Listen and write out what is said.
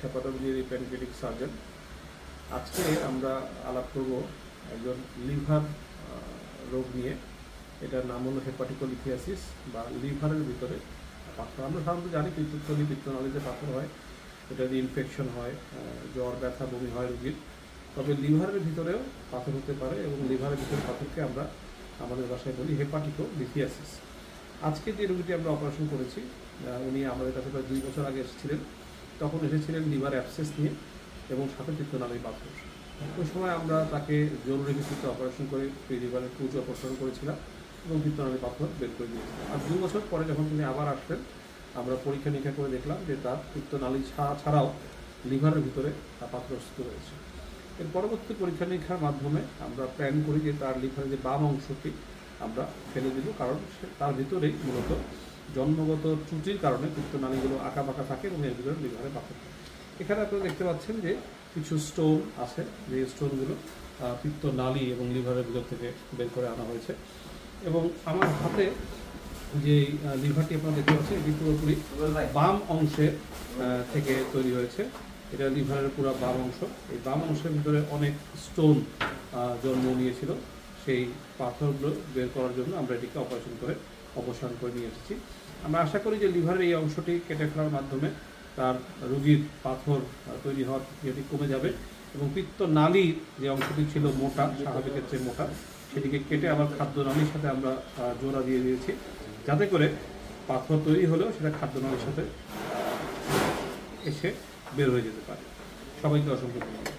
হেপাটোলজির pancreatic surgeon. আজকে আমরা আলাপ করব একজন লিভার রোগ নিয়ে। এটার নাম হলো হেপাটিকোলিথিয়াসিস বা লিভারের ভিতরে পাথর। আমরা সাধারণত জানি পিত্তনালীতে পাথর হয়, এটা দিয়ে ইনফেকশন হয়, জ্বর ব্যথা বমি হয় রোগীর। তবে লিভারের ভিতরেও পাথর হতে পারে এবং লিভারের ভিতরে পাথরকে আমরা আমাদের ভাষায় বলি হেপাটিকোলিথিয়াসিস। আজকে যে রোগীটি আমরা অপারেশন করেছি উনি আমাদের কাছে প্রায় 2 বছর আগে এসেছিলেন। তখন এসেছিলেন লিভার অ্যাবসেস নিয়ে এবং সাথে পিত্তনালীর পাথর। ওই সময় আমরা তাকে জরুরি ভিত্তিতে অপারেশন করে লিভারের পুজ অপারেশন করেছিলাম এবং পিত্তনালীর পাথর বের করে দিয়েছিলাম। আর 2 বছর পরে যখন তিনি আবার আসলেন, আমরা পরীক্ষা নিরীক্ষা করে দেখলাম যে তার পিত্তনালী ছাড়াও লিভারের ভিতরে পাথরস্থ রয়েছে। এর পরবর্তী পরীক্ষা নিরীক্ষার মাধ্যমে আমরা প্ল্যান করি যে তার লিভারের যে বাম অংশটি আমরা ফেলে দিব, কারণ তার ভিতরেই মূলত জন্মগত ত্রুটির কারণে পিত্তনালীগুলো আঁকা বাঁকা থাকে এবং এর ভিতরে লিভারে পাথর থাকে। এখানে আপনারা দেখতে পাচ্ছেন যে কিছু স্টোন আছে, যে স্টোনগুলো পিত্তনালী এবং লিভারের ভিতর থেকে বের করে আনা হয়েছে। এবং আমার হাতে যে লিভারটি আপনারা দেখতে পাচ্ছেন এটি পুরোপুরি বাম অংশের থেকে তৈরি হয়েছে। এটা লিভারের পুরো বাম অংশ। এই বাম অংশের ভিতরে অনেক স্টোন জন্ম নিয়েছিল। সেই পাথরগুলো বের করার জন্য আমরা এটিকে অপারেশন করে অপসারণ করে নিয়ে এসেছি। আমরা আশা করি যে লিভারের এই অংশটি কেটে ফেলার মাধ্যমে তার রোগীর পাথর তৈরি হওয়ার যেটি কমে যাবে এবং পিত্তনালীর যে অংশটি ছিল মোটা, স্বাভাবিকের চেয়ে মোটা, সেটিকে কেটে আবার খাদ্যনালীর সাথে আমরা জোড়া দিয়ে দিয়েছি, যাতে করে পাথর তৈরি হলেও সেটা খাদ্যনালীর সাথে এসে বের হয়ে যেতে পারে। সবাইকে অসংখ্য ধন্যবাদ।